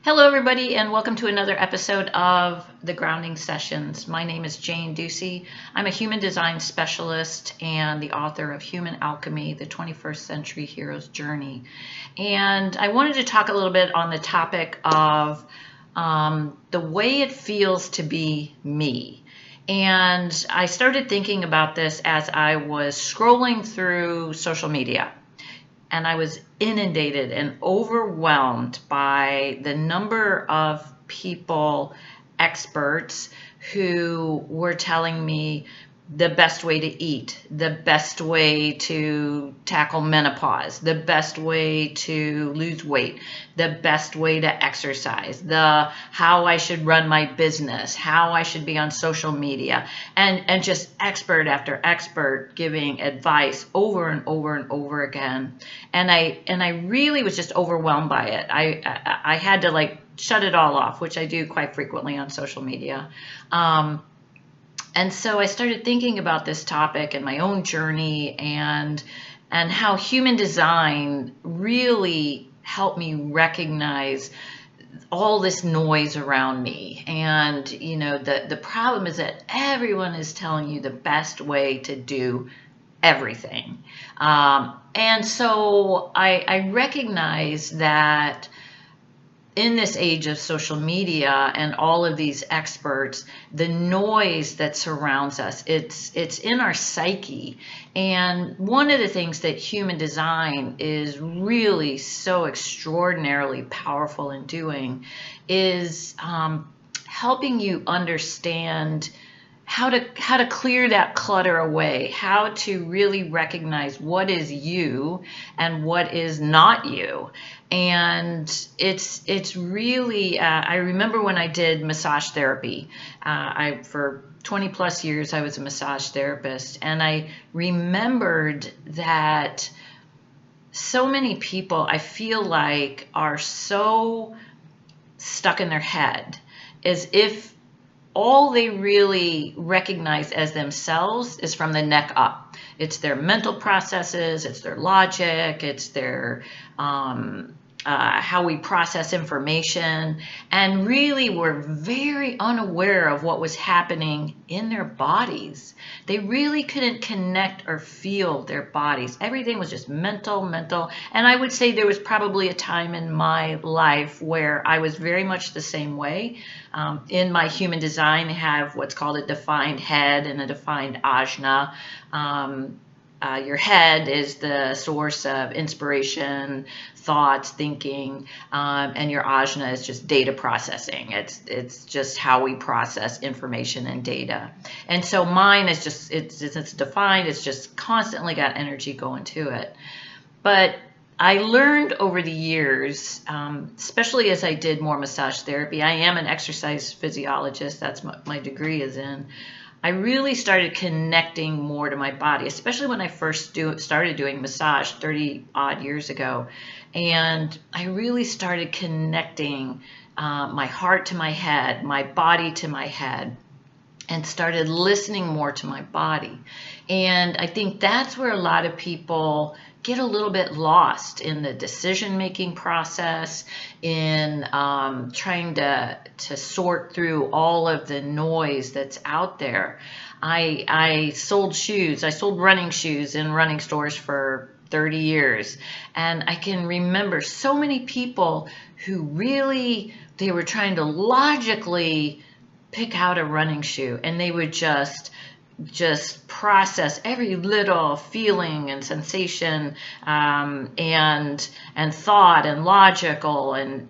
Hello, everybody, and welcome to another episode of the Grounding Sessions. My name is Jane Ducey. I'm a human design specialist and the author of Human Alchemy, the 21st Century Hero's Journey. And I wanted to talk a little bit on the topic of the way it feels to be me. And I started thinking about this as I was scrolling through social media. And I was inundated and overwhelmed by the number of people, experts, who were telling me the best way to eat, the best way to tackle menopause, the best way to lose weight, the best way to exercise, how I should run my business, how I should be on social media, and just expert after expert giving advice over and over and over again. And I really was just overwhelmed by it. I had to shut it all off, which I do quite frequently on social media. And so I started thinking about this topic and my own journey and how human design really helped me recognize all this noise around me. And, the problem is that everyone is telling you the best way to do everything. And so I recognize that in this age of social media and all of these experts, the noise that surrounds us, it's in our psyche. And one of the things that human design is really so extraordinarily powerful in doing is helping you understand how to clear that clutter away, how to really recognize what is you and what is not you. And it's really, I remember when I did massage therapy, for 20 plus years, I was a massage therapist, and I remembered that so many people, I feel like, are so stuck in their head, as if all they really recognize as themselves is from the neck up. It's their mental processes, it's their logic, it's their how we process information, and really were very unaware of what was happening in their bodies. They really couldn't connect or feel their bodies. Everything was just mental. And I would say there was probably a time in my life where I was very much the same way. In my human design, I have what's called a defined head and a defined ajna. Your head is the source of inspiration, thoughts, thinking, and your ajna is just data processing. It's just how we process information and data. And so mine is just, it's defined, it's just constantly got energy going to it. But I learned over the years, especially as I did more massage therapy, I am an exercise physiologist, that's what my degree is in. I really started connecting more to my body, especially when I first started doing massage 30 odd years ago. And I really started connecting my heart to my head, my body to my head, and started listening more to my body. And I think that's where a lot of people get a little bit lost in the decision-making process, in trying to sort through all of the noise that's out there. I sold shoes. I sold running shoes in running stores for 30 years. And I can remember so many people who really, they were trying to logically pick out a running shoe, and they would just process every little feeling and sensation, and thought and logical and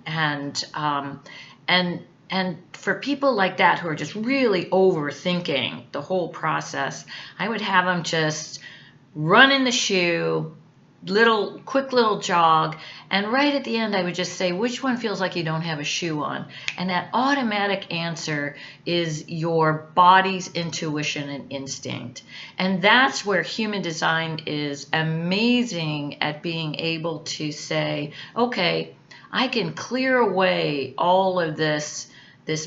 for people like that who are just really overthinking the whole process, I would have them just run in the shoe, quick little jog, and right at the end I would just say, which one feels like you don't have a shoe on? And that automatic answer is your body's intuition and instinct. And that's where human design is amazing at being able to say, okay, I can clear away all of this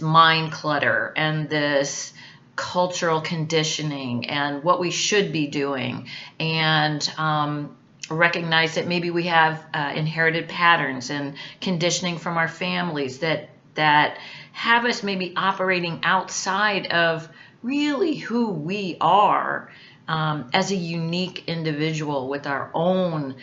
mind clutter and this cultural conditioning and what we should be doing, and recognize that maybe we have inherited patterns and conditioning from our families that have us maybe operating outside of really who we are as a unique individual with our own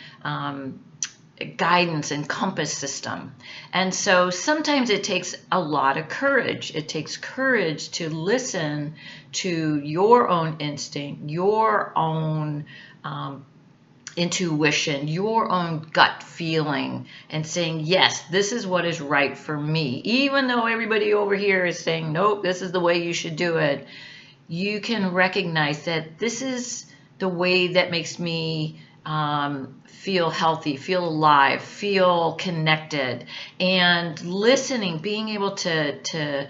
guidance and compass system. And so sometimes it takes a lot of courage. It takes courage to listen to your own instinct, your own intuition, your own gut feeling, and saying, yes, this is what is right for me. Even though everybody over here is saying, nope, this is the way you should do it, you can recognize that this is the way that makes me feel healthy, feel alive, feel connected. And listening, being able to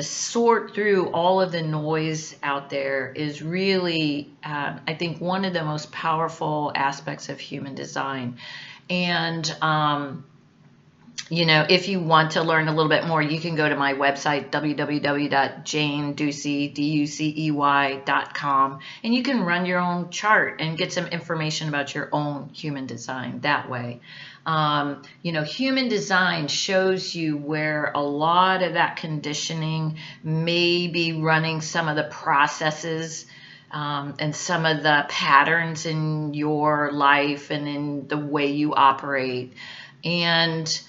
sort through all of the noise out there is really, I think, one of the most powerful aspects of human design. And if you want to learn a little bit more, you can go to my website, www.janeducey.com, and you can run your own chart and get some information about your own human design that way. Human design shows you where a lot of that conditioning may be running some of the processes and some of the patterns in your life and in the way you operate. And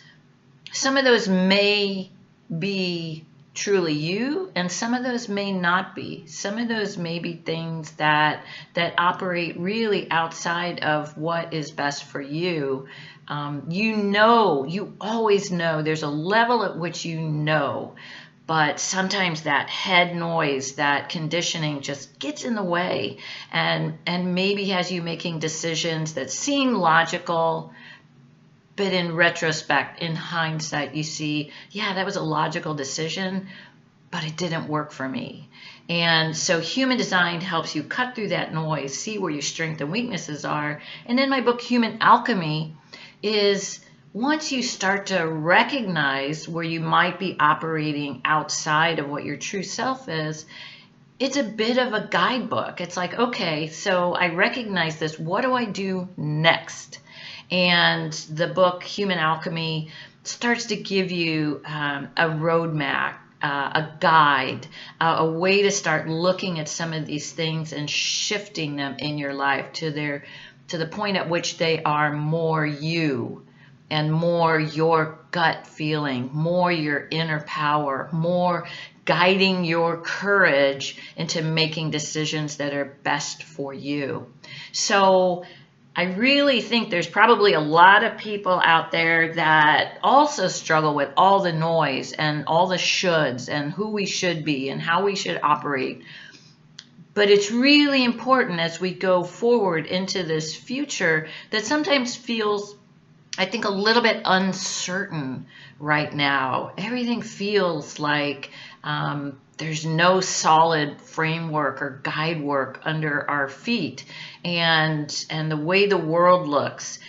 some of those may be truly you, and some of those may not be. Some of those may be things that operate really outside of what is best for you. You always know there's a level at which but sometimes that head noise, that conditioning just gets in the way and maybe has you making decisions that seem logical, but in retrospect, in hindsight, you see, yeah, that was a logical decision, but it didn't work for me. And so human design helps you cut through that noise, see where your strengths and weaknesses are. And in my book, Human Alchemy, is once you start to recognize where you might be operating outside of what your true self is, it's a bit of a guidebook. It's like, okay, so I recognize this. What do I do next? And the book, Human Alchemy, starts to give you a roadmap, a guide, a way to start looking at some of these things and shifting them in your life to the point at which they are more you and more your gut feeling, more your inner power, more guiding your courage into making decisions that are best for you. So I really think there's probably a lot of people out there that also struggle with all the noise and all the shoulds and who we should be and how we should operate. But it's really important as we go forward into this future that sometimes feels, I think, a little bit uncertain right now. Everything feels like there's no solid framework or guide work under our feet. And the way the world looks,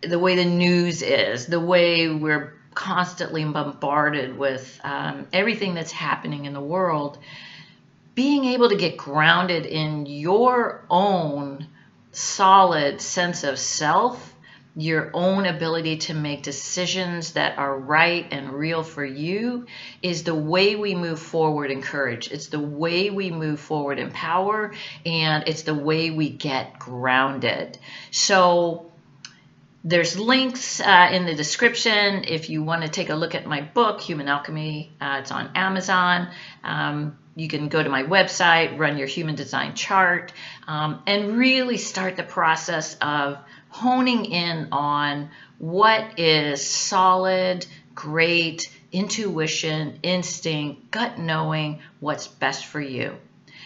the way the news is, the way we're constantly bombarded with everything that's happening in the world, being able to get grounded in your own solid sense of self, your own ability to make decisions that are right and real for you, is the way we move forward in courage. It's the way we move forward in power, and it's the way we get grounded. So there's links in the description if you want to take a look at my book, Human Alchemy. It's on Amazon. You can go to my website, run your human design chart, and really start the process of honing in on what is solid, great intuition, instinct, gut knowing what's best for you.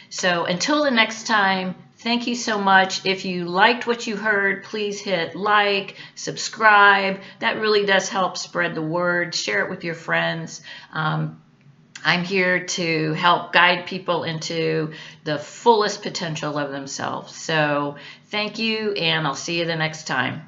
So until the next time, thank you so much. If you liked what you heard, please hit like, subscribe. That really does help spread the word. Share it with your friends. I'm here to help guide people into the fullest potential of themselves. So thank you, and I'll see you the next time.